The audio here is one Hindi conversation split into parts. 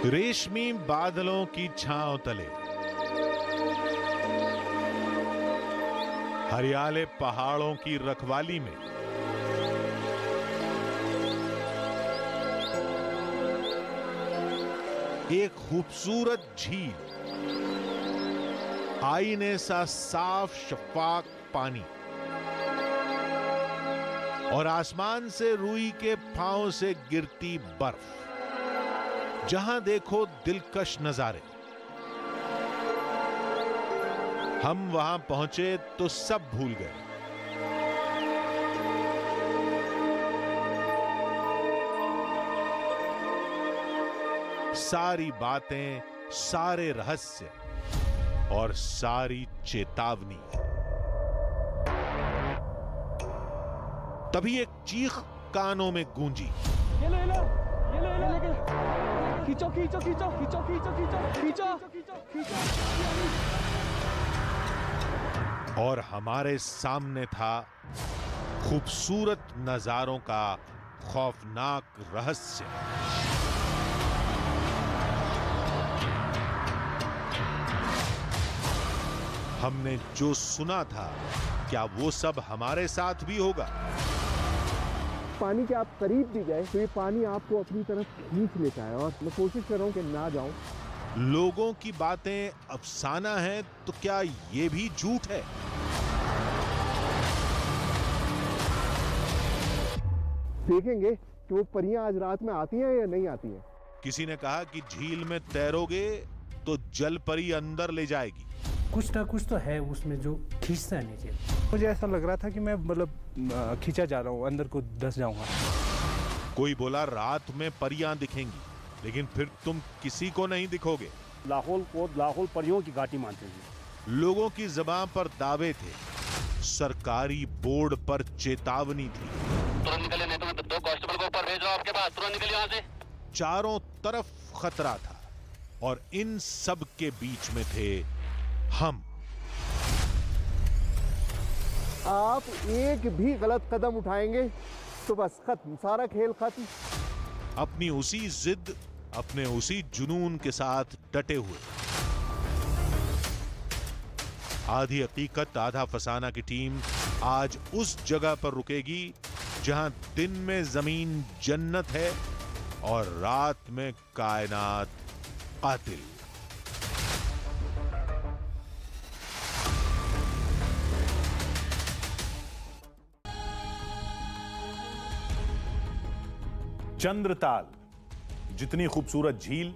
रेशमी बादलों की छांव तले, हरियाले पहाड़ों की रखवाली में एक खूबसूरत झील, आईने सा साफ शफाफ पानी और आसमान से रुई के पांव से गिरती बर्फ। जहां देखो दिलकश नजारे। हम वहां पहुंचे तो सब भूल गए। सारी बातें, सारे रहस्य और सारी चेतावनी। तभी एक चीख कानों में गूंजी। ये लो, ये लो, ये लो, ये लो, खींचो खींचो खींचो खींचो खींचो खींचो खींचो खींचो। और हमारे सामने था खूबसूरत नजारों का खौफनाक रहस्य। हमने जो सुना था, क्या वो सब हमारे साथ भी होगा? पानी के आप करीब भी गए तो ये पानी आपको अपनी तरफ खींच लेता है, और मैं कोशिश कर रहा हूं कि ना जाऊं। लोगों की बातें अफसाना है तो क्या ये भी झूठ है? देखेंगे कि वो परियां आज रात में आती हैं या नहीं आती हैं। किसी ने कहा कि झील में तैरोगे तो जल परी अंदर ले जाएगी। कुछ ना कुछ तो है उसमें जो खींचता है नीचे। मुझे ऐसा लग रहा था कि मैं मतलब खींचा जा रहा हूँ, अंदर को धंस जाऊंगा। कोई बोला रात में परियां दिखेंगी, लेकिन फिर तुम किसी को नहीं दिखोगे। लाहौल को लाहौल परियों की घाटी मानते हैं। लोगों की ज़बान पर दावे थे, सरकारी बोर्ड पर चेतावनी थी। तुरंत निकले, नहीं तो 2 कांस्टेबल को ऊपर भेज रहा हूं आपके पास। तुरंत निकलिए यहां से। चारों तरफ खतरा था और इन सब के बीच में थे हम। आप एक भी गलत कदम उठाएंगे तो बस खत्म, सारा खेल खत्म। अपनी उसी जिद, अपने उसी जुनून के साथ डटे हुए। आधी हकीकत आधा फसाना की टीम आज उस जगह पर रुकेगी जहां दिन में जमीन जन्नत है और रात में कायनात कातिल। चंद्रताल जितनी खूबसूरत झील,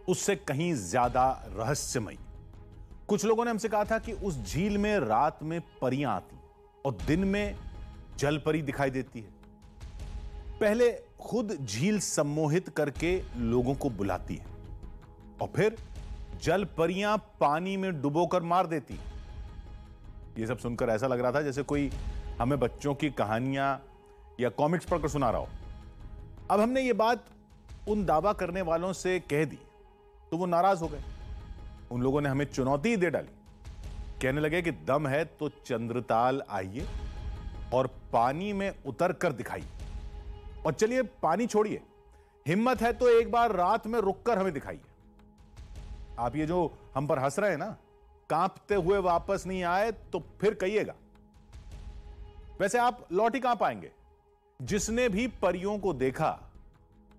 उससे कहीं ज्यादा रहस्यमयी। कुछ लोगों ने हमसे कहा था कि उस झील में रात में परियां आती और दिन में जल परी दिखाई देती है। पहले खुद झील सम्मोहित करके लोगों को बुलाती है और फिर जल परियां पानी में डुबोकर मार देती है। यह सब सुनकर ऐसा लग रहा था जैसे कोई हमें बच्चों की कहानियां या कॉमिक्स पढ़कर सुना रहा हो। अब हमने ये बात उन दावा करने वालों से कह दी तो वो नाराज हो गए। उन लोगों ने हमें चुनौती दे डाली। कहने लगे कि दम है तो चंद्रताल आइए और पानी में उतर कर दिखाइए। और चलिए पानी छोड़िए, हिम्मत है तो एक बार रात में रुककर हमें दिखाइए। आप ये जो हम पर हंस रहे हैं ना, कांपते हुए वापस नहीं आए तो फिर कहिएगा। वैसे आप लौट ही कहां पाएंगे? जिसने भी परियों को देखा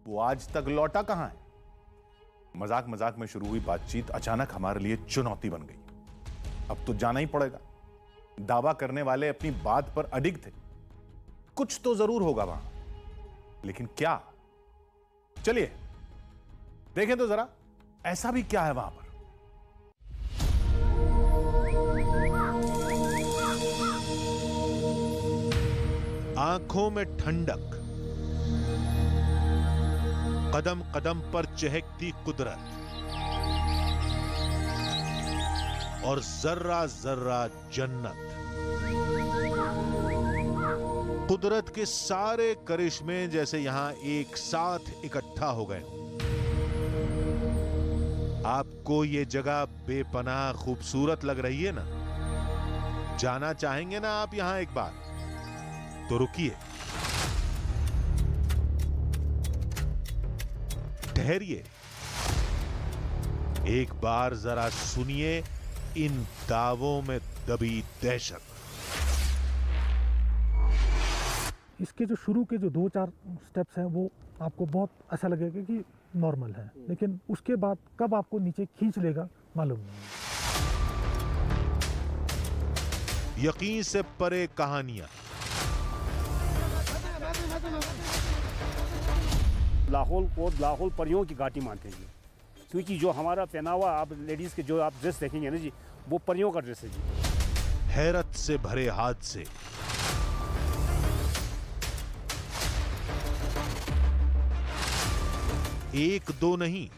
वो आज तक लौटा कहां है? मजाक मजाक में शुरू हुई बातचीत अचानक हमारे लिए चुनौती बन गई। अब तो जाना ही पड़ेगा। दावा करने वाले अपनी बात पर अडिग थे। कुछ तो जरूर होगा वहां, लेकिन क्या? चलिए देखें तो जरा, ऐसा भी क्या है वहां पर। आंखों में ठंडक, कदम कदम पर चहकती कुदरत और जर्रा जर्रा जन्नत। कुदरत के सारे करिश्मे जैसे यहां एक साथ इकट्ठा हो गए। आपको ये जगह बेपनाह खूबसूरत लग रही है ना? जाना चाहेंगे ना आप यहां एक बार? तो रुकिए, ठहरिए, एक बार जरा सुनिए इन दावों में दबी दहशत। इसके जो शुरू के जो 2-4 स्टेप्स हैं वो आपको बहुत ऐसा लगेगा कि नॉर्मल है, लेकिन उसके बाद कब आपको नीचे खींच लेगा मालूम नहीं। यकीन से परे कहानियां, लाहौल को लाहौल परियों की घाटी मानते हैं जी, क्योंकि जो हमारा पहनावा आप लेडीज़ के जो आप ड्रेस देखेंगे ना जी, वो परियों का ड्रेस है जी। हैरत से भरे हादसे, एक दो नहीं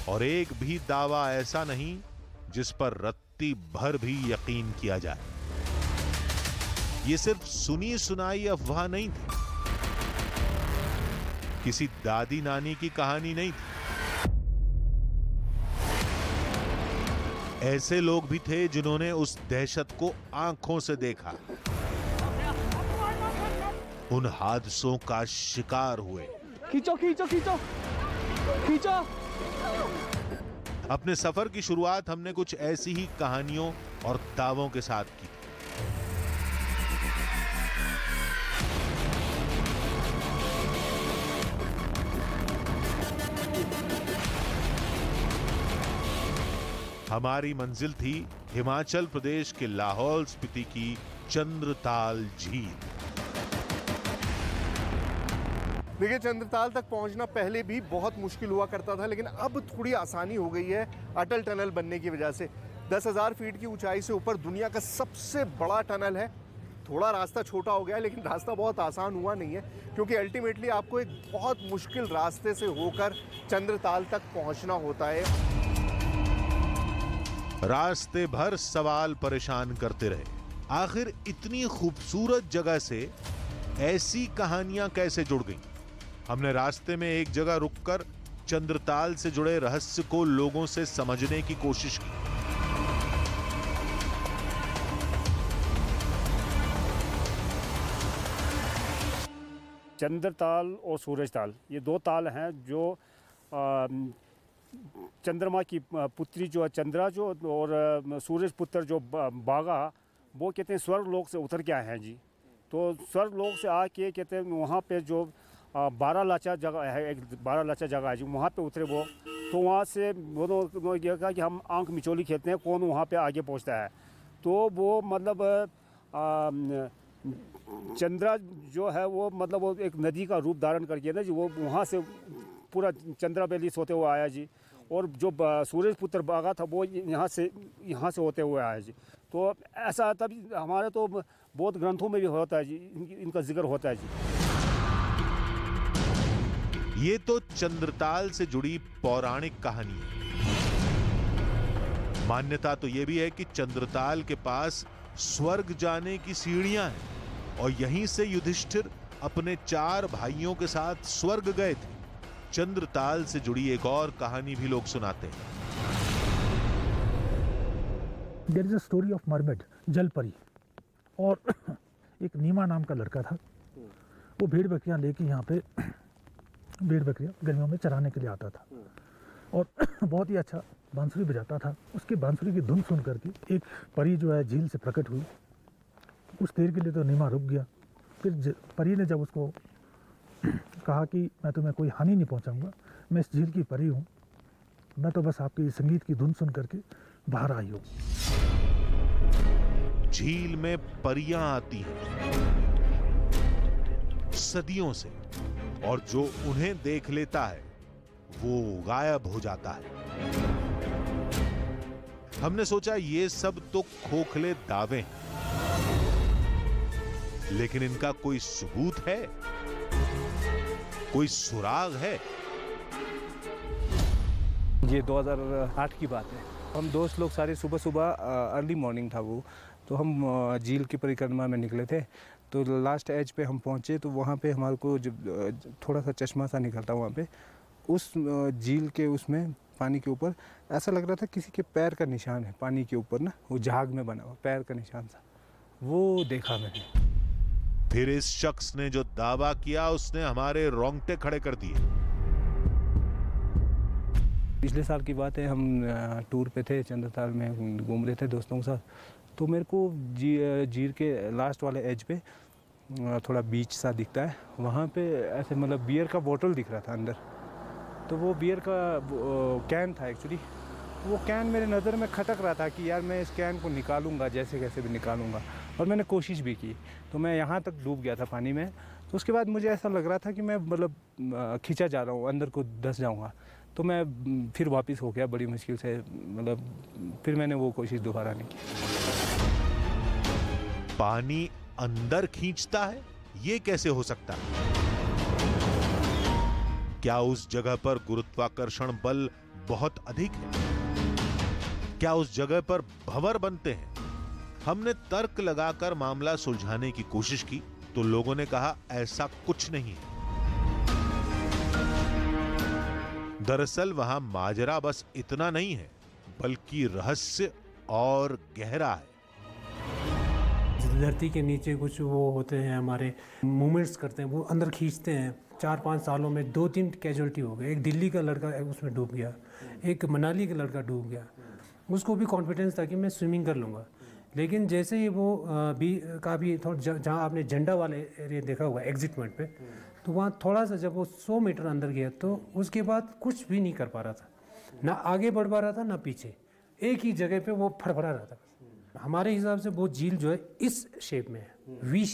और एक भी दावा ऐसा नहीं जिस पर रत्ती भर भी यकीन किया जाए। यह सिर्फ सुनी सुनाई अफवाह नहीं थी, किसी दादी नानी की कहानी नहीं थी। ऐसे लोग भी थे जिन्होंने उस दहशत को आंखों से देखा, उन हादसों का शिकार हुए। खींचो खींचो खींचो खींचो। अपने सफर की शुरुआत हमने कुछ ऐसी ही कहानियों और दावों के साथ की। हमारी मंजिल थी हिमाचल प्रदेश के लाहौल स्पीति की चंद्रताल झील। देखिए, चंद्रताल तक पहुंचना पहले भी बहुत मुश्किल हुआ करता था, लेकिन अब थोड़ी आसानी हो गई है अटल टनल बनने की वजह से। 10,000 फीट की ऊंचाई से ऊपर दुनिया का सबसे बड़ा टनल है। थोड़ा रास्ता छोटा हो गया है, लेकिन रास्ता बहुत आसान हुआ नहीं है, क्योंकि अल्टीमेटली आपको एक बहुत मुश्किल रास्ते से होकर चंद्रताल तक पहुंचना होता है। रास्ते भर सवाल परेशान करते रहे, आखिर इतनी खूबसूरत जगह से ऐसी कहानियां कैसे जुड़ गईं? हमने रास्ते में एक जगह रुककर चंद्रताल से जुड़े रहस्य को लोगों से समझने की कोशिश की। चंद्रताल और सूरजताल, ये दो ताल हैं जो चंद्रमा की पुत्री जो चंद्रा जो और सूरज पुत्र जो बागा, वो कहते हैं स्वर्ग लोक से उतर के आए हैं जी। तो स्वर्ग लोक से आके कहते हैं वहाँ पे जो 12 लाचा जगह है, एक 12 लाचा जगह है जी, वहाँ पे उतरे वो। तो वहाँ से उन्होंने ये कहा कि हम आंख मिचोली खेलते हैं कौन वहाँ पे आगे पहुँचता है। तो वो मतलब चंद्रा जो है वो मतलब वो एक नदी का रूप धारण करके ना जी, वो वहाँ से पूरा चंद्रा वैली से होते हुए आया जी। और जो सूरज पुत्र बागा था वो यहाँ से होते हुए आया जी। तो ऐसा तभी हमारे तो बौद्ध ग्रंथों में भी होता है जी, इनका जिक्र होता है जी। ये तो चंद्रताल से जुड़ी पौराणिक कहानी है। मान्यता तो ये भी है कि चंद्रताल के पास स्वर्ग जाने की सीढ़ियां हैं और यहीं से युधिष्ठिर अपने 4 भाइयों के साथ स्वर्ग गए थे। चंद्रताल से जुड़ी एक और कहानी भी लोग सुनाते हैं। There is a story of mermaid, जल परी। और एक नीमा नाम का लड़का था, वो भेड़ बकरियां लेके यहाँ पे भेड़ बकरियां गर्मियों में चराने के लिए आता था और बहुत ही अच्छा बांसुरी बजाता था। उसके बांसुरी की धुन सुन करके एक परी जो है झील से प्रकट हुई। कुछ देर के लिए तो नीमा रुक गया, फिर परी ने जब उसको कहा कि मैं तुम्हें कोई हानि नहीं पहुंचाऊंगा, मैं इस झील की परी हूँ, मैं तो बस आपकी संगीत की धुन सुन करके बाहर आई हूँ। झील में परियां आती हैं सदियों से, और जो उन्हें देख लेता है वो गायब हो जाता है। हमने सोचा ये सब तो खोखले दावे हैं, लेकिन इनका कोई सबूत है, कोई सुराग है? ये 2008 की बात है। हम दोस्त लोग सारे सुबह सुबह अर्ली मॉर्निंग था वो, तो हम झील की परिक्रमा में निकले थे। तो लास्ट एज पे हम पहुंचे, तो वहाँ पे हमारे को जब थोड़ा सा चश्मा सा निकलता वहाँ पे, उस झील के उसमें पानी के ऊपर ऐसा लग रहा था किसी के पैर का निशान है पानी के ऊपर ना, वो झाग में बना हुआ पैर का निशान था, वो देखा मैंने। फिर इस शख्स ने जो दावा किया उसने हमारे रोंगटे खड़े कर दिए। पिछले साल की बात है, हम टूर पे थे, चंद्रताल में घूम रहे थे दोस्तों के साथ। तो मेरे को झील के लास्ट वाले एज पे थोड़ा बीच सा दिखता है, वहाँ पे ऐसे मतलब बियर का बोतल दिख रहा था अंदर। तो वो बियर का कैन था एक्चुअली। वो कैन मेरे नज़र में खटक रहा था कि यार मैं इस कैन को निकालूंगा, जैसे कैसे भी निकालूंगा, और मैंने कोशिश भी की। तो मैं यहाँ तक डूब गया था पानी में। तो उसके बाद मुझे ऐसा लग रहा था कि मैं मतलब खींचा जा रहा हूँ, अंदर को धंस जाऊँगा। तो मैं फिर वापस हो गया बड़ी मुश्किल से, मतलब फिर मैंने वो कोशिश दोबारा नहीं की। पानी अंदर खींचता है, ये कैसे हो सकता है? क्या उस जगह पर गुरुत्वाकर्षण बल बहुत अधिक है? क्या उस जगह पर भंवर बनते हैं? हमने तर्क लगाकर मामला सुलझाने की कोशिश की तो लोगों ने कहा ऐसा कुछ नहीं है। दरअसल वहां माजरा बस इतना नहीं है, बल्कि रहस्य और गहरा है। धरती के नीचे कुछ वो होते हैं, हमारे मूवमेंट्स करते हैं, वो अंदर खींचते हैं। 4-5 सालों में 2-3 कैजुअल्टी हो गए। एक दिल्ली का लड़का उसमें डूब गया, एक मनाली का लड़का डूब गया। उसको भी कॉन्फिडेंस था कि मैं स्विमिंग कर लूँगा, लेकिन जैसे ही वो काफ़ी थोड़ा जहाँ आपने झंडा वाले एरिया देखा हुआ एग्जिट पॉइंट पे, तो वहाँ थोड़ा सा जब वो 100 मीटर अंदर गया तो उसके बाद कुछ भी नहीं कर पा रहा था, ना आगे बढ़ पा रहा था ना पीछे, एक ही जगह पे वो फड़फड़ा रहा था। हमारे हिसाब से वो झील जो है इस शेप में है, वी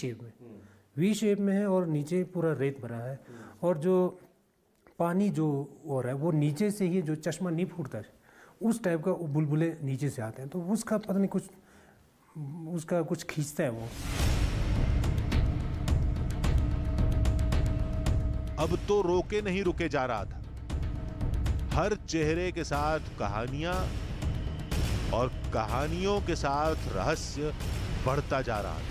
शेप में है, और नीचे पूरा रेत भरा है, और जो पानी जो हो रहा है वो नीचे से ही, जो चश्मा नहीं फूटता है उस टाइप का बुलबुले नीचे से आते हैं। तो उसका पता नहीं कुछ, उसका कुछ खींचता है वो। अब तो रोके नहीं रुके जा रहा था। हर चेहरे के साथ कहानियां और कहानियों के साथ रहस्य बढ़ता जा रहा था।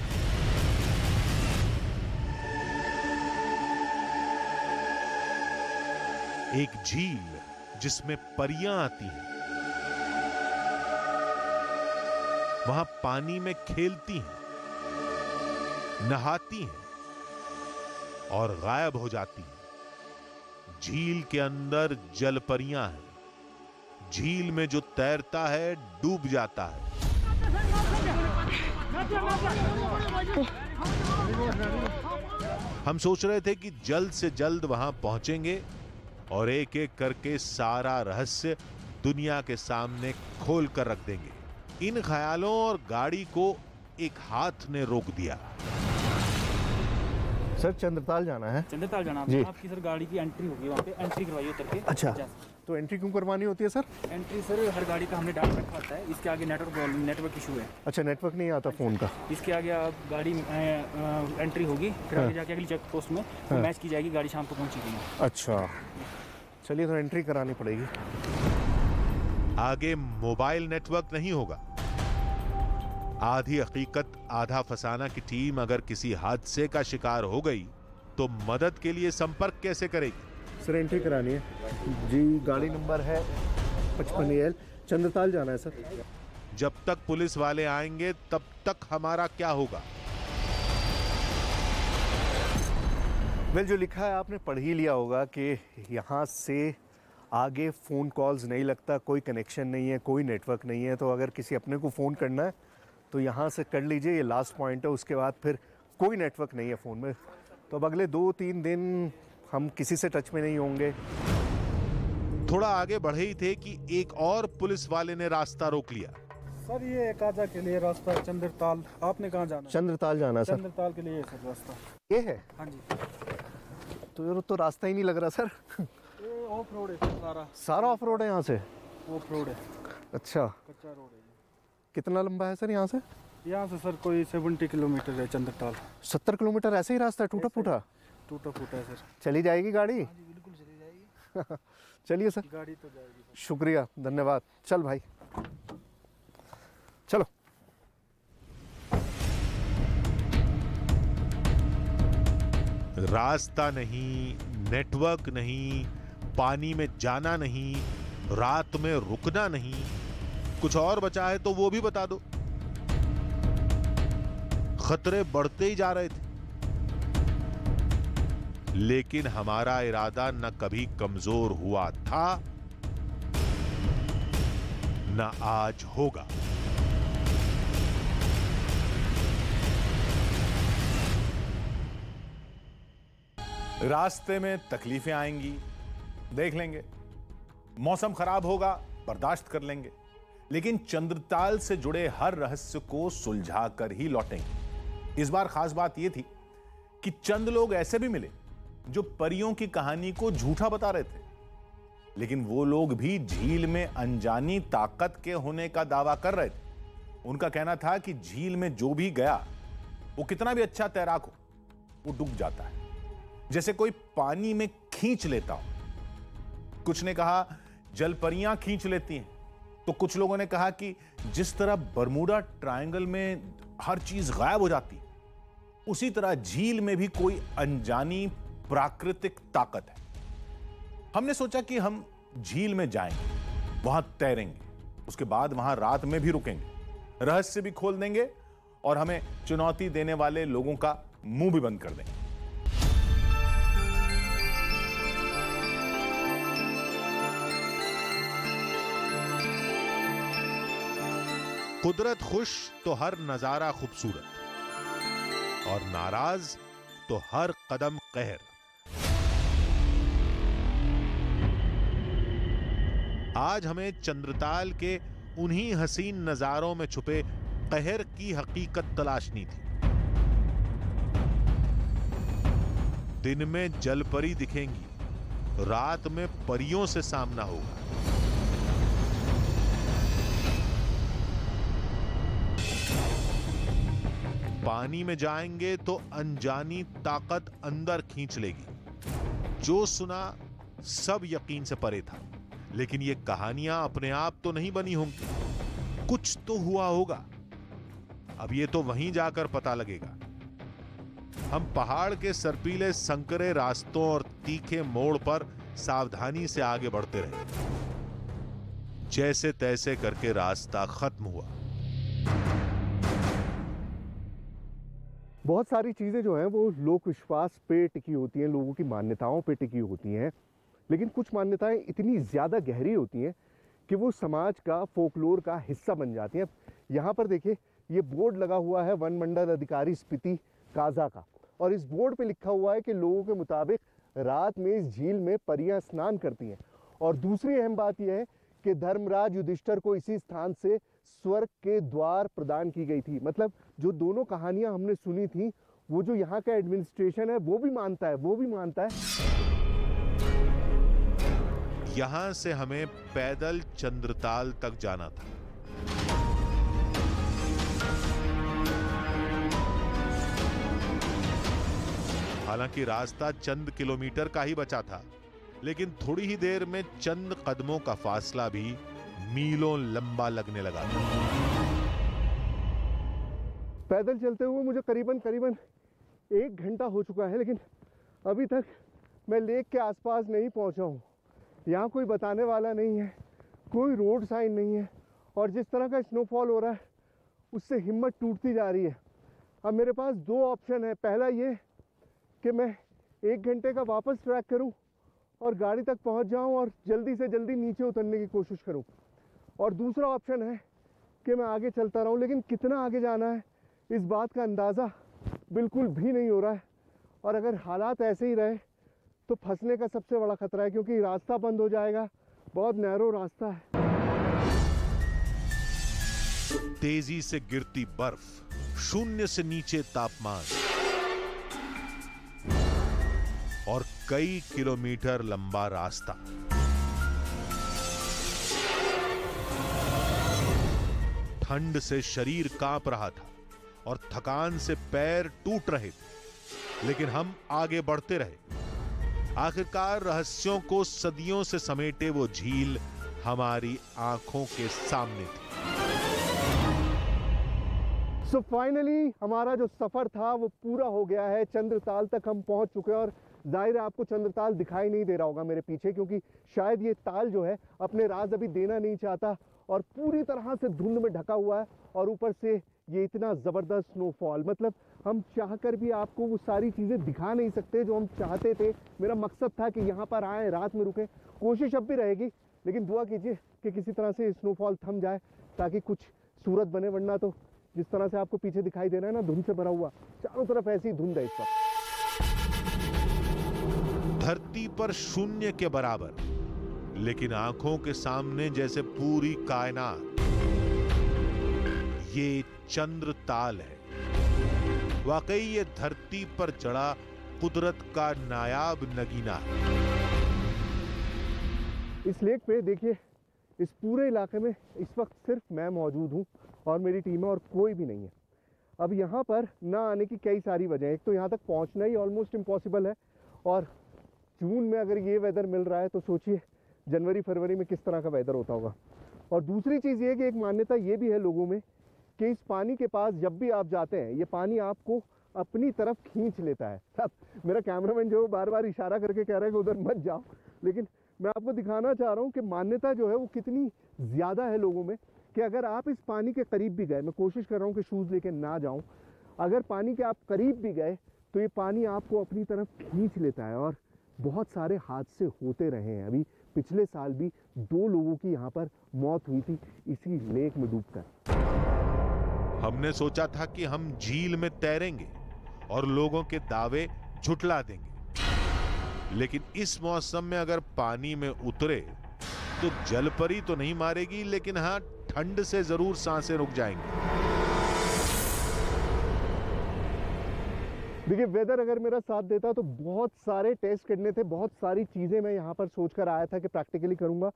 एक झील जिसमें परियां आती हैं, वहां पानी में खेलती हैं, नहाती हैं और गायब हो जाती हैं। झील के अंदर जल परियां हैं। झील में जो तैरता है डूब जाता है। हम सोच रहे थे कि जल्द से जल्द वहां पहुंचेंगे और एक एक करके सारा रहस्य दुनिया के सामने खोल कर रख देंगे। इन ख्यालों और गाड़ी को एक हाथ ने रोक दिया। सर चंद्रताल जाना है। चंद्रताल जाना जी। आपकी सर गाड़ी की एंट्री होगी, वहाँ पे एंट्री करवाइए उतर के। अच्छा, तो एंट्री क्यों करवानी होती है सर? एंट्री सर हर गाड़ी का हमने डाल रखा होता है। इसके आगे नेटवर्क इशू है। अच्छा, नेटवर्क नहीं आता फ़ोन का। इसके आगे आप गाड़ी एंट्री होगी, फिर आगे जाके अगली चेक पोस्ट में मैच की जाएगी, गाड़ी शाम को पहुँचेगी। अच्छा, चलिए तो एंट्री करानी पड़ेगी। आगे मोबाइल नेटवर्क नहीं होगा। आधी हकीकत आधा फसाना की टीम अगर किसी हादसे का शिकार हो गई तो मदद के लिए संपर्क कैसे करेगी? सर एंट्री करानी है जी, गाड़ी नंबर है 55L, चंद्रताल जाना है सर। जब तक पुलिस वाले आएंगे तब तक हमारा क्या होगा? वेल, जो लिखा है आपने पढ़ ही लिया होगा कि यहाँ से आगे फ़ोन कॉल्स नहीं लगता, कोई कनेक्शन नहीं है, कोई नेटवर्क नहीं है। तो अगर किसी अपने को फ़ोन करना है तो यहाँ से कर लीजिए, ये लास्ट पॉइंट है। उसके बाद फिर कोई नेटवर्क नहीं है फ़ोन में। तो अब अगले 2-3 दिन हम किसी से टच में नहीं होंगे। थोड़ा आगे बढ़े ही थे कि एक और पुलिस वाले ने रास्ता रोक लिया। सर ये काजा के लिए रास्ता है चंद्रताल, आपने कहाँ जाना? चंद्रताल जाना सर। चंद्रताल के लिए सर रास्ता ये है? हाँ जी। तो रास्ता ही नहीं लग रहा सर। ये ऑफ रोड है सारा ऑफ रोड है यहाँ से? ऑफ रोड है। अच्छा, कच्चा रोड है। कितना लंबा है सर यहाँ से? यहाँ से सर कोई 70 किलोमीटर है चंद्रताल। 70 किलोमीटर ऐसे ही रास्ता है? टूटा फूटा है सर। चली जाएगी गाड़ी? बिल्कुल चली जाएगी। चलिए सर, गाड़ी तो जाएगी। शुक्रिया, धन्यवाद। चल भाई चलो। रास्ता नहीं, नेटवर्क नहीं, पानी में जाना नहीं, रात में रुकना नहीं, कुछ और बचा है तो वो भी बता दो। खतरे बढ़ते ही जा रहे थे, लेकिन हमारा इरादा न कभी कमजोर हुआ था न आज होगा। रास्ते में तकलीफें आएंगी, देख लेंगे। मौसम खराब होगा, बर्दाश्त कर लेंगे, लेकिन चंद्रताल से जुड़े हर रहस्य को सुलझा कर ही लौटेंगे। इस बार खास बात यह थी कि चंद लोग ऐसे भी मिले जो परियों की कहानी को झूठा बता रहे थे, लेकिन वो लोग भी झील में अनजानी ताकत के होने का दावा कर रहे थे। उनका कहना था कि झील में जो भी गया वो कितना भी अच्छा तैराक हो, वो डूब जाता है, जैसे कोई पानी में खींच लेता हो। कुछ ने कहा जलपरियां खींच लेती हैं, तो कुछ लोगों ने कहा कि जिस तरह बरमूडा ट्रायंगल में हर चीज गायब हो जाती है, उसी तरह झील में भी कोई अनजानी प्राकृतिक ताकत है। हमने सोचा कि हम झील में जाएंगे, वहां तैरेंगे, उसके बाद वहां रात में भी रुकेंगे, रहस्य भी खोल देंगे और हमें चुनौती देने वाले लोगों का मुंह भी बंद कर देंगे। कुदरत खुश तो हर नजारा खूबसूरत, और नाराज तो हर कदम कहर। आज हमें चंद्रताल के उन्हीं हसीन नजारों में छुपे कहर की हकीकत तलाशनी थी। दिन में जलपरी दिखेंगी, रात में परियों से सामना होगा। पानी में जाएंगे तो अनजानी ताकत अंदर खींच लेगी। जो सुना सब यकीन से परे था, लेकिन ये कहानियां अपने आप तो नहीं बनी होंगी, कुछ तो हुआ होगा। अब ये तो वहीं जाकर पता लगेगा। हम पहाड़ के सर्पीले संकरे रास्तों और तीखे मोड़ पर सावधानी से आगे बढ़ते रहे। जैसे तैसे करके रास्ता खत्म हुआ। बहुत सारी चीज़ें जो हैं वो लोक विश्वास पे टिकी होती हैं, लोगों की मान्यताओं पे टिकी होती हैं, लेकिन कुछ मान्यताएं इतनी ज़्यादा गहरी होती हैं कि वो समाज का फोकलोर का हिस्सा बन जाती हैं। यहाँ पर देखिए, ये बोर्ड लगा हुआ है वन मंडल अधिकारी स्पीति काजा का, और इस बोर्ड पे लिखा हुआ है कि लोगों के मुताबिक रात में इस झील में परियां स्नान करती हैं। और दूसरी अहम बात यह है कि धर्मराज युधिष्ठिर को इसी स्थान से स्वर्ग के द्वार प्रदान की गई थी। मतलब जो दोनों कहानियां हमने सुनी थी, वो जो यहाँ का एडमिनिस्ट्रेशन है वो भी मानता है। यहां से हमें पैदल चंद्रताल तक जाना था। हालांकि रास्ता चंद किलोमीटर का ही बचा था, लेकिन थोड़ी ही देर में चंद कदमों का फासला भी मीलों लंबा लगने लगा था। पैदल चलते हुए मुझे करीबन 1 घंटा हो चुका है, लेकिन अभी तक मैं लेक के आसपास नहीं पहुंचा हूं। यहाँ कोई बताने वाला नहीं है, कोई रोड साइन नहीं है, और जिस तरह का स्नोफॉल हो रहा है उससे हिम्मत टूटती जा रही है। अब मेरे पास 2 ऑप्शन है। पहला ये कि मैं 1 घंटे का वापस ट्रैक करूं और गाड़ी तक पहुंच जाऊं और जल्दी से जल्दी नीचे उतरने की कोशिश करूं, और दूसरा ऑप्शन है कि मैं आगे चलता रहूं। लेकिन कितना आगे जाना है इस बात का अंदाज़ा बिल्कुल भी नहीं हो रहा है, और अगर हालात ऐसे ही रहे तो फंसने का सबसे बड़ा खतरा है, क्योंकि रास्ता बंद हो जाएगा। बहुत नैरो रास्ता है। तेजी से गिरती बर्फ, शून्य से नीचे तापमान और कई किलोमीटर लंबा रास्ता। ठंड से शरीर कांप रहा था और थकान से पैर टूट रहे थे, लेकिन हम आगे बढ़ते रहे। आखिरकार रहस्यों को सदियों से समेटे वो झील हमारी आंखों के सामने थी। सो फाइनली हमारा जो सफर था वो पूरा हो गया है। चंद्रताल तक हम पहुंच चुके हैं, और जाहिर है आपको चंद्रताल दिखाई नहीं दे रहा होगा मेरे पीछे, क्योंकि शायद ये ताल जो है अपने राज अभी देना नहीं चाहता और पूरी तरह से धुंध में ढका हुआ है, और ऊपर से ये इतना ज़बरदस्त स्नोफॉल। मतलब हम चाहकर भी आपको वो सारी चीज़ें दिखा नहीं सकते जो हम चाहते थे। मेरा मकसद था कि यहाँ पर आए, रात में रुकें। कोशिश अब भी रहेगी लेकिन दुआ कीजिए कि किसी तरह से स्नोफॉल थम जाए ताकि कुछ सूरत बने, वरना तो जिस तरह से आपको पीछे दिखाई दे रहा है ना, धुंध से भरा हुआ, चारों तरफ ऐसी धुंध है इस वक्त। धरती पर शून्य के बराबर, लेकिन आंखों के सामने जैसे पूरी कायनात। ये चंद्रताल है। वाकई ये धरती पर चढ़ा कुदरत का नायाब नगीना है। इस लेक पे देखिए, इस पूरे इलाके में इस वक्त सिर्फ मैं मौजूद हूँ और मेरी टीम है, और कोई भी नहीं है। अब यहाँ पर ना आने की कई सारी वजह है। एक तो यहाँ तक पहुँचना ही ऑलमोस्ट इम्पॉसिबल है, और जून में अगर ये वेदर मिल रहा है तो सोचिए जनवरी फरवरी में किस तरह का वेदर होता होगा। और दूसरी चीज़ ये कि एक मान्यता ये भी है लोगों में कि इस पानी के पास जब भी आप जाते हैं, ये पानी आपको अपनी तरफ खींच लेता है। अब मेरा कैमरामैन जो बार बार इशारा करके कह रहा है कि उधर मत जाओ, लेकिन मैं आपको दिखाना चाह रहा हूँ कि मान्यता जो है वो कितनी ज़्यादा है लोगों में, कि अगर आप इस पानी के करीब भी गए, मैं कोशिश कर रहा हूँ कि शूज़ लेके ना जाऊँ, अगर पानी के आप करीब भी गए तो ये पानी आपको अपनी तरफ खींच लेता है। और बहुत सारे हादसे होते रहे हैं। अभी पिछले साल भी 2 लोगों की यहाँ पर मौत हुई थी इसी लेक में डूबकर। हमने सोचा था कि हम झील में तैरेंगे और लोगों के दावे झुठला देंगे, लेकिन इस मौसम में अगर पानी में उतरे तो जलपरी तो नहीं मारेगी, लेकिन हाँ, ठंड से जरूर सांसें रुक जाएंगी। देखिए, वेदर अगर मेरा साथ देता तो बहुत सारे टेस्ट करने थे, बहुत सारी चीज़ें मैं यहाँ पर सोच कर आया था कि प्रैक्टिकली करूँगा,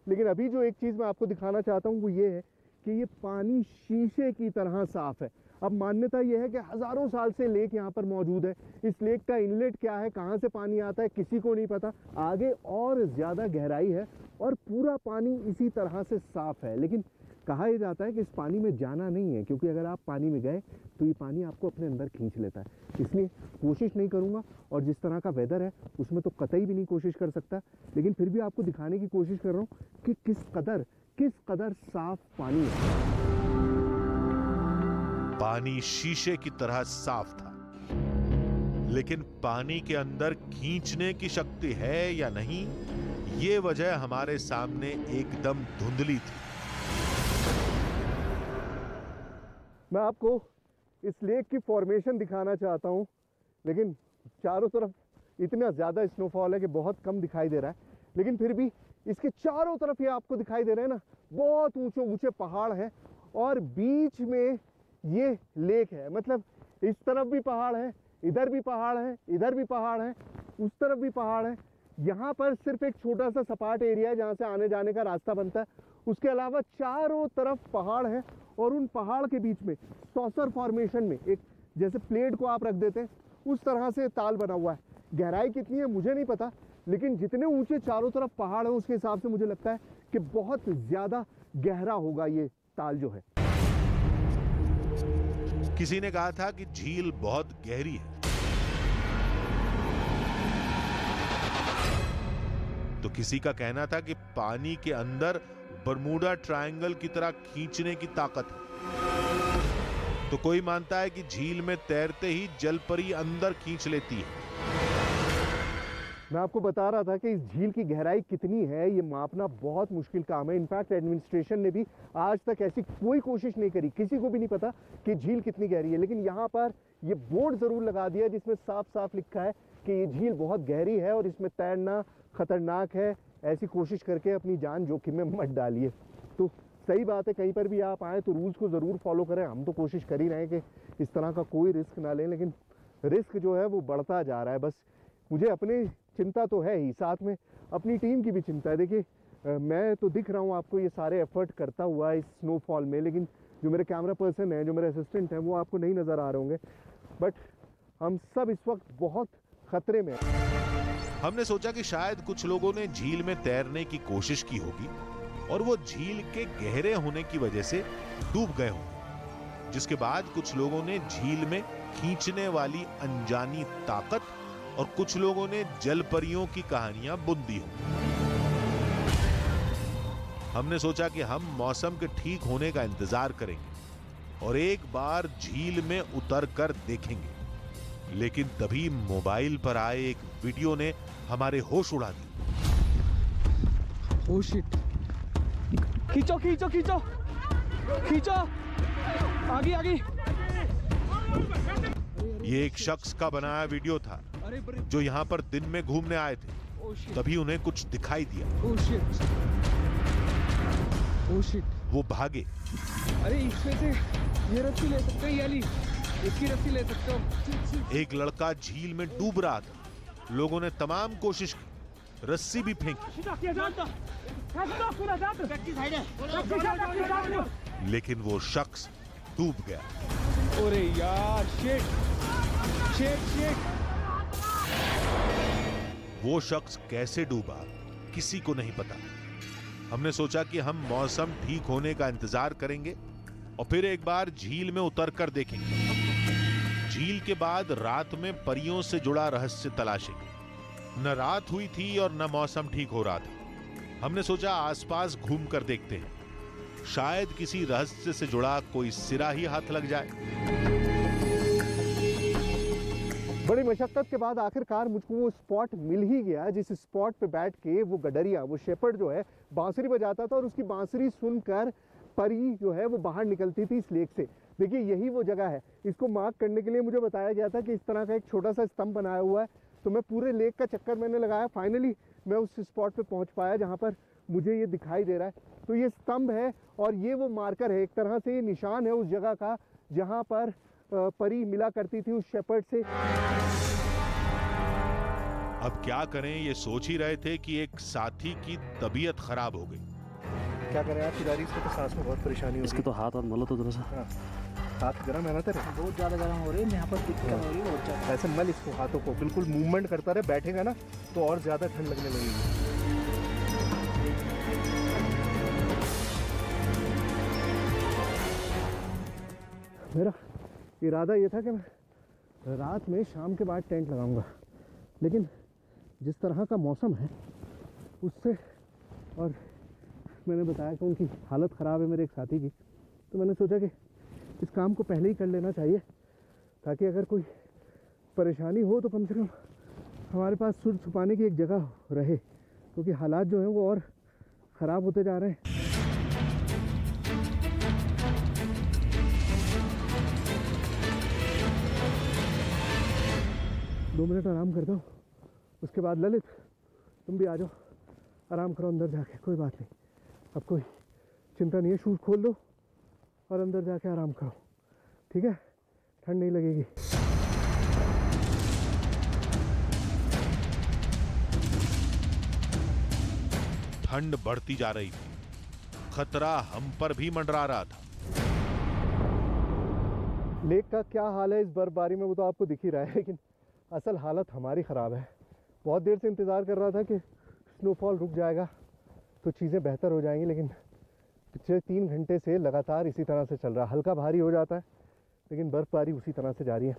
लेकिन अभी जो एक चीज़ मैं आपको दिखाना चाहता हूँ वो ये है कि ये पानी शीशे की तरह साफ है। अब मान्यता ये है कि हज़ारों साल से लेक यहाँ पर मौजूद है। इस लेक का इनलेट क्या है, कहाँ से पानी आता है, किसी को नहीं पता। आगे और ज़्यादा गहराई है और पूरा पानी इसी तरह से साफ है। लेकिन कहा यह जाता है कि इस पानी में जाना नहीं है, क्योंकि अगर आप पानी में गए तो ये पानी आपको अपने अंदर खींच लेता है। इसलिए कोशिश नहीं करूँगा, और जिस तरह का वेदर है उसमें तो कतई भी नहीं कोशिश कर सकता, लेकिन फिर भी आपको दिखाने की कोशिश कर रहा हूँ कि किस कदर साफ पानी है। पानी शीशे की तरह साफ था, लेकिन पानी के अंदर खींचने की शक्ति है या नहीं, ये वजह हमारे सामने एकदम धुंधली थी। मैं आपको इस लेक की फॉर्मेशन दिखाना चाहता हूँ, लेकिन चारों तरफ इतना ज़्यादा स्नोफॉल है कि बहुत कम दिखाई दे रहा है, लेकिन फिर भी इसके चारों तरफ ये आपको दिखाई दे रहे हैं ना, बहुत ऊंचे ऊंचे पहाड़ हैं और बीच में ये लेक है। मतलब इस तरफ भी पहाड़ है, इधर भी पहाड़ है, इधर भी पहाड़ है, उस तरफ भी पहाड़ है। यहाँ पर सिर्फ एक छोटा सा सपाट एरिया है जहाँ से आने जाने का रास्ता बनता है, उसके अलावा चारों तरफ पहाड़ है। और उन पहाड़ के बीच में सॉसर फॉर्मेशन में, एक जैसे प्लेट को आप रख देते हैं उस तरह से ताल बना हुआ है। गहराई कितनी है मुझे नहीं पता, लेकिन जितने ऊंचे चारों तरफ पहाड़ हैं उसके हिसाब से मुझे लगता है कि बहुत ज़्यादा गहरा होगा ये ताल जो है। किसी ने कहा था कि झील बहुत गहरी है, तो किसी का कहना था कि पानी के अंदर बरमूडा ट्रायंगल की तरह खींचने की ताकत है, तो कोई मानता है कि झील में तैरते ही जलपरी अंदर खींच लेती है। मैं आपको बता रहा था कि इस झील की गहराई कितनी है ये मापना बहुत मुश्किल काम है। इनफैक्ट एडमिनिस्ट्रेशन ने भी आज तक ऐसी कोई कोशिश नहीं करी, किसी को भी नहीं पता कि झील कितनी गहरी है। लेकिन यहाँ पर ये बोर्ड ज़रूर लगा दिया जिसमें साफ साफ लिखा है कि ये झील बहुत गहरी है और इसमें तैरना खतरनाक है, ऐसी कोशिश करके अपनी जान जोखिम में मत डालिए। तो सही बात है, कहीं पर भी आप आएँ तो रूल्स को ज़रूर फॉलो करें। हम तो कोशिश कर ही रहे हैं कि इस तरह का कोई रिस्क ना लें, लेकिन रिस्क जो है वो बढ़ता जा रहा है। बस मुझे अपनी चिंता तो है ही, साथ में अपनी टीम की भी चिंता है। देखिए, मैं तो दिख रहा हूँ आपको ये सारे एफर्ट करता हुआ इस स्नोफॉल में, लेकिन जो मेरे कैमरा पर्सन हैं, जो मेरे असिस्टेंट हैं, वो आपको नहीं नज़र आ रहे होंगे। बट हम सब इस वक्त बहुत खतरे में हैं। हमने सोचा कि शायद कुछ लोगों ने झील में तैरने की कोशिश की होगी और वो झील के गहरे होने की वजह से डूब गए होंगे, जिसके बाद कुछ लोगों ने झील में खींचने वाली अनजानी ताकत और कुछ लोगों ने जलपरियों की कहानियां बुन दी हो। हमने सोचा कि हम मौसम के ठीक होने का इंतजार करेंगे और एक बार झील में उतरकर देखेंगे, लेकिन तभी मोबाइल पर आए एक वीडियो ने हमारे होश उड़ा दिए। ओह शिट, खींचो खींचो खींचो खींचो, आगे आगे। ये एक शख्स का बनाया वीडियो था जो यहाँ पर दिन में घूमने आए थे, तभी उन्हें कुछ दिखाई दिया। ओह शिट, ओह शिट, वो भागे। अरे इसमें से ये रस्सी ले सकते हो, ये वाली इसकी रस्सी ले सकते हो। एक लड़का झील में डूब रहा था, लोगों ने तमाम कोशिश की, रस्सी भी फेंकी, लेकिन वो शख्स डूब गया। अरे यार शिट शिट शिट। वो शख्स कैसे डूबा किसी को नहीं पता। हमने सोचा कि हम मौसम ठीक होने का इंतजार करेंगे और फिर एक बार झील में उतर कर देखेंगे। झील के बाद रात में परियों से जुड़ा रहस्य तलाशेंगे। न रात हुई थी और न मौसम ठीक हो रहा था। हमने सोचा आसपास घूम कर देखते हैं, शायद किसी रहस्य से जुड़ा कोई सिरा ही हाथ लग जाए। बड़ी मशक्कत के बाद आखिरकार मुझको वो स्पॉट मिल ही गया, जिस स्पॉट पे बैठ के वो गडरिया, वो शेपर्ड जो है, बांसुरी बजाता था और उसकी बांसुरी सुनकर परी जो है वो बाहर निकलती थी इस लेक से। देखिए यही वो जगह है। इसको मार्क करने के लिए मुझे बताया गया था कि इस तरह का एक छोटा सा स्तंभ बनाया हुआ है, तो मैं पूरे लेक का चक्कर मैंने लगाया। फाइनली मैं उस स्पॉट पे पहुंच पाया जहां पर मुझे ये दिखाई दे रहा है। तो ये स्तंभ है और ये वो मार्कर है, एक तरह से ये निशान है उस जगह का जहां पर परी मिला करती थी उस शेपर्ड से। अब क्या करें ये सोच ही रहे थे कि एक साथी की तबीयत खराब हो गई। क्या करें आप खिलाड़ी, इसको तो सांस में बहुत परेशानी हो रही है। इसके तो हाथ और मलो तो थोड़ा सा। हाथ गर्म है ना तेरे? बहुत ज़्यादा गर्म हो रही है, यहाँ पर दिक्कत हो रही है बहुत ज़्यादा। ऐसे मल इसको हाथों को, बिल्कुल मूवमेंट करता रहे, बैठेगा ना तो और ज़्यादा ठंड लगने लगेगी। मेरा इरादा ये था कि मैं रात में शाम के बाद टेंट लगाऊंगा, लेकिन जिस तरह का मौसम है उससे, और मैंने बताया कि उनकी हालत ख़राब है मेरे एक साथी की, तो मैंने सोचा कि इस काम को पहले ही कर लेना चाहिए ताकि अगर कोई परेशानी हो तो कम से कम हमारे पास सुर छुपाने की एक जगह रहे, क्योंकि हालात जो हैं वो और ख़राब होते जा रहे हैं। 2 मिनट आराम करता हूँ, उसके बाद ललित तुम भी आ जाओ, आराम करो अंदर जाके, कोई बात नहीं, अब कोई चिंता नहीं है। शूज़ खोल दो और अंदर जाके आराम करो, ठीक है? ठंड नहीं लगेगी। ठंड बढ़ती जा रही थी, खतरा हम पर भी मंडरा रहा था। लेक का क्या हाल है इस बर्फबारी में वो तो आपको दिख ही रहा है, लेकिन असल हालत हमारी ख़राब है। बहुत देर से इंतज़ार कर रहा था कि स्नोफॉल रुक जाएगा तो चीज़ें बेहतर हो जाएंगी, लेकिन पिछले 3 घंटे से लगातार इसी तरह से चल रहा है। हल्का भारी हो जाता है लेकिन बर्फबारी उसी तरह से जा रही है।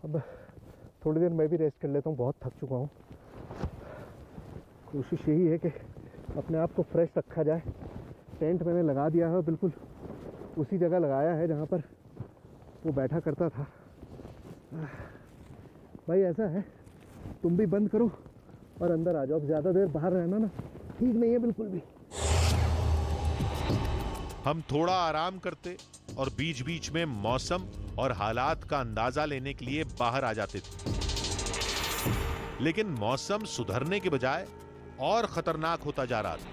अब थोड़ी देर मैं भी रेस्ट कर लेता हूँ, बहुत थक चुका हूँ। कोशिश यही है कि अपने आप को फ्रेश रखा जाए। टेंट मैंने लगा दिया है, बिल्कुल उसी जगह लगाया है जहाँ पर वो बैठा करता था। भाई ऐसा है, तुम भी बंद करो और अंदर आ जाओ। ज़्यादा देर बाहर रहना ना ठीक नहीं है बिल्कुल भी। हम थोड़ा आराम करते और बीच बीच में मौसम और हालात का अंदाजा लेने के लिए बाहर आ जाते थे, लेकिन मौसम सुधरने के बजाय और खतरनाक होता जा रहा था।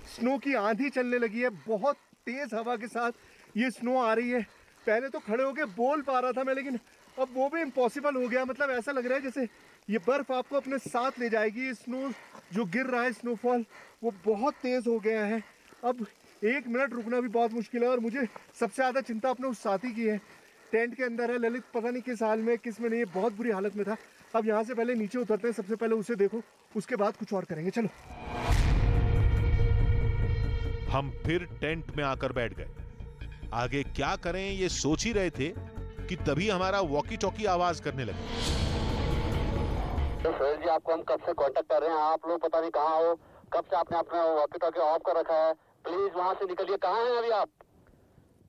स्नो की आंधी चलने लगी है, बहुत तेज हवा के साथ ये स्नो आ रही है। पहले तो खड़े होके बोल पा रहा था मैं, लेकिन अब वो भी इम्पॉसिबल हो गया। मतलब ऐसा लग रहा है जैसे ये बर्फ आपको अपने साथ ले जाएगी। स्नो जो गिर रहा है, स्नोफॉल वो बहुत तेज हो गया है। अब 1 मिनट रुकना भी बहुत मुश्किल है। और मुझे सबसे ज़्यादा चिंता अपने उस साथी की है, टेंट के अंदर है। ललित पता नहीं किस हाल में, किस में नहीं, बहुत बुरी हालत में था। अब यहाँ से पहले नीचे उतरते हैं, सबसे पहले उसे देखो, उसके बाद कुछ और करेंगे। चलो। हम फिर टेंट में आकर बैठ गए। आगे क्या करें ये सोच ही रहे थे कि तभी हमारा वॉकी टॉकी आवाज करने लगा। सुरेश जी, आपको हम कब से कांटेक्ट कर रहे हैं, आप लोग पता नहीं कहाँ हो, कब से आपने अपना वॉकी टॉकी ऑफ कर रखा है, प्लीज वहां से निकलिए। कहाँ हैं अभी आप?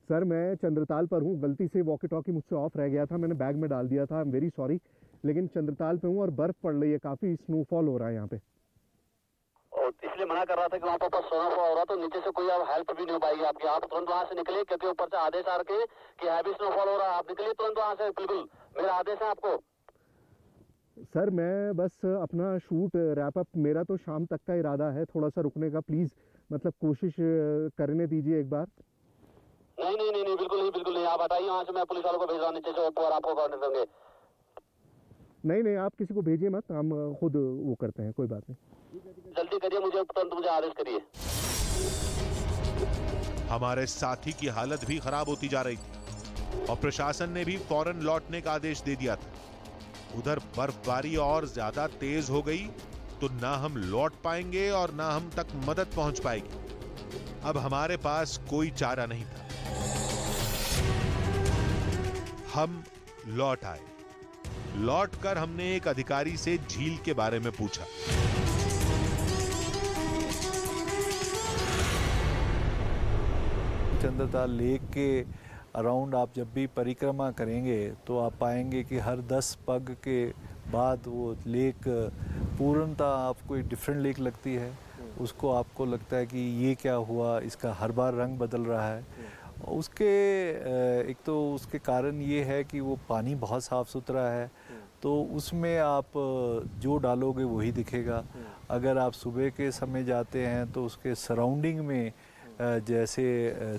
सर मैं चंद्रताल पर हूँ, गलती से वॉकी टॉकी मुझसे ऑफ रह गया था, मैंने बैग में डाल दिया था, आई एम वेरी सॉरी। लेकिन चंद्रताल पे हूँ और बर्फ पड़ रही है, काफ़ी स्नोफॉल हो रहा है यहाँ पे। और इसलिए मना कर रहा था कि वहाँ पर सोना हुआ हो रहा, तो नीचे से कोई अब हेल्प भी नहीं हो पाएगी आपकी। आप तुरंत वहाँ से निकलिए, क्योंकि ऊपर से आदेश आ रखे कि हैवी स्नोफॉल हो रहा है। आप निकलिए तुरंत वहाँ से, बिल्कुल मेरा आदेश है आपको। सर मैं बस अपना शूट रैप अप, मेरा तो शाम तक का इरादा है, थोड़ा सा रुकने का प्लीज़, मतलब कोशिश करने दीजिए एक बार। नहीं, बिल्कुल नहीं। आप हटाइए वहाँ से, मैं पुलिस वालों को भेज रहा हूँ नीचे से ऊपर, आपको कोऑर्डिनेट करेंगे। नहीं आप किसी को भेजिए मत, हम खुद वो करते हैं, कोई बात नहीं। जल्दी करिए, मुझे तुरंत मुझे आदेश करिए। हमारे साथी की हालत भी खराब होती जा रही थी और प्रशासन ने भी फौरन लौटने का आदेश दे दिया था। उधर बर्फबारी और ज्यादा तेज हो गई तो ना हम लौट पाएंगे और ना हम तक मदद पहुंच पाएगी। अब हमारे पास कोई चारा नहीं था। हम लौट आए। लौटकर हमने एक अधिकारी से झील के बारे में पूछा। चंद्रताल लेक के अराउंड आप जब भी परिक्रमा करेंगे तो आप पाएंगे कि हर 10 पग के बाद वो लेक पूर्णतः आपको एक डिफरेंट लेक लगती है। उसको आपको लगता है कि ये क्या हुआ, इसका हर बार रंग बदल रहा है। उसके एक तो उसके कारण ये है कि वो पानी बहुत साफ़ सुथरा है, तो उसमें आप जो डालोगे वही दिखेगा। अगर आप सुबह के समय जाते हैं तो उसके सराउंडिंग में जैसे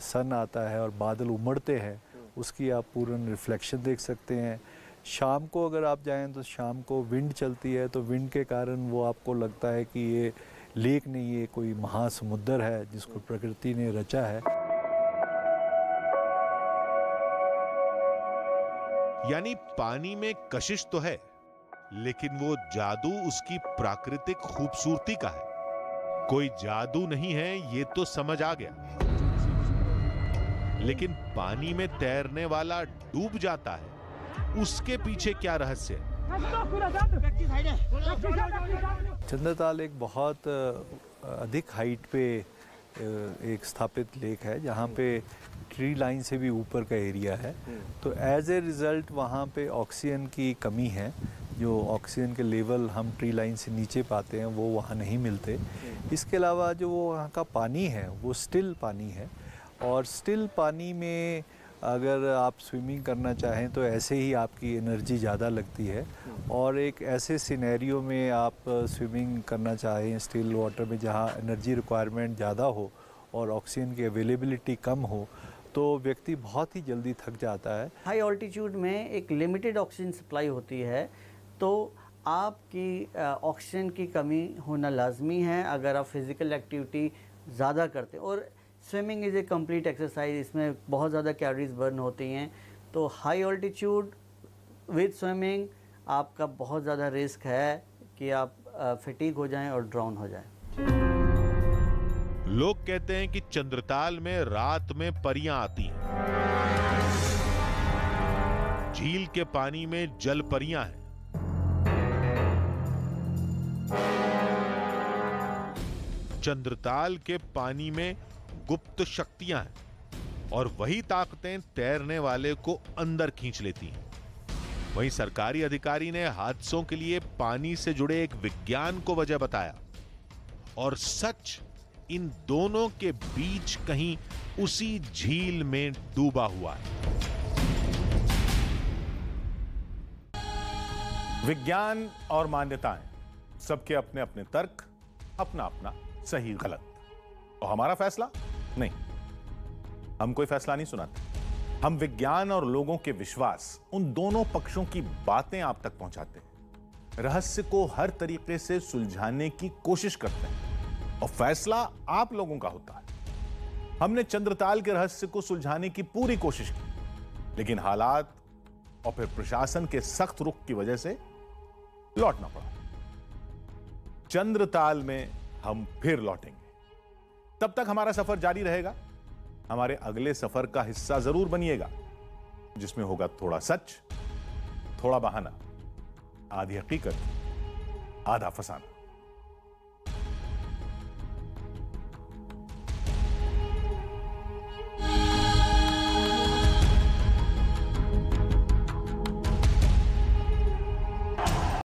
सन आता है और बादल उमड़ते हैं, उसकी आप पूर्ण रिफ्लेक्शन देख सकते हैं। शाम को अगर आप जाएं तो शाम को विंड चलती है, तो विंड के कारण वो आपको लगता है कि ये लेक नहीं, ये कोई महासमुद्र है जिसको प्रकृति ने रचा है। यानी पानी में कशिश तो है, लेकिन वो जादू उसकी प्राकृतिक खूबसूरती का है। कोई जादू नहीं है, ये तो समझ आ गया। लेकिन पानी में तैरने वाला डूब जाता है, उसके पीछे क्या रहस्य है? चंद्रताल एक बहुत अधिक हाइट पे एक स्थापित लेक है, जहाँ पे ट्री लाइन से भी ऊपर का एरिया है। तो एज ए रिज़ल्ट वहाँ पे ऑक्सीजन की कमी है। जो ऑक्सीजन के लेवल हम ट्री लाइन से नीचे पाते हैं वो वहाँ नहीं मिलते। इसके अलावा जो वो वहाँ का पानी है वो स्टिल पानी है, और स्टिल पानी में अगर आप स्विमिंग करना चाहें तो ऐसे ही आपकी एनर्जी ज़्यादा लगती है। और एक ऐसे सिनेरियो में आप स्विमिंग करना चाहें स्टिल वाटर में जहाँ एनर्जी रिक्वायरमेंट ज़्यादा हो और ऑक्सीजन की अवेलेबिलिटी कम हो, तो व्यक्ति बहुत ही जल्दी थक जाता है। हाई ऑल्टीट्यूड में एक लिमिटेड ऑक्सीजन सप्लाई होती है, तो आपकी ऑक्सीजन की कमी होना लाजमी है अगर आप फिज़िकल एक्टिविटी ज़्यादा करते हैं। और swimming is a complete exercise, इसमें बहुत ज़्यादा कैलोरीज बर्न होती हैं। तो हाई ऑल्टीट्यूड विद स्विमिंग आपका बहुत ज़्यादा रिस्क है कि आप फटीग हो जाएं और ड्राउन हो जाएं। लोग कहते हैं कि चंद्रताल में रात में परियां आती हैं। झील के पानी में जल परियां हैं। चंद्रताल के पानी में गुप्त शक्तियां हैं और वही ताकतें तैरने वाले को अंदर खींच लेती हैं। वहीं सरकारी अधिकारी ने हादसों के लिए पानी से जुड़े एक विज्ञान को वजह बताया, और सच इन दोनों के बीच कहीं उसी झील में डूबा हुआ है। विज्ञान और मान्यताएं सबके अपने अपने तर्क, अपना अपना सही गलत। तो हमारा फैसला नहीं, हम कोई फैसला नहीं सुनाते। हम विज्ञान और लोगों के विश्वास, उन दोनों पक्षों की बातें आप तक पहुंचाते हैं, रहस्य को हर तरीके से सुलझाने की कोशिश करते हैं, और फैसला आप लोगों का होता है। हमने चंद्रताल के रहस्य को सुलझाने की पूरी कोशिश की, लेकिन हालात और फिर प्रशासन के सख्त रुख की वजह से लौटना पड़ा। चंद्रताल में हम फिर लौटेंगे। तब तक हमारा सफर जारी रहेगा। हमारे अगले सफर का हिस्सा जरूर बनिएगा, जिसमें होगा थोड़ा सच, थोड़ा बहाना, आधी हकीकत, आधा फसाना।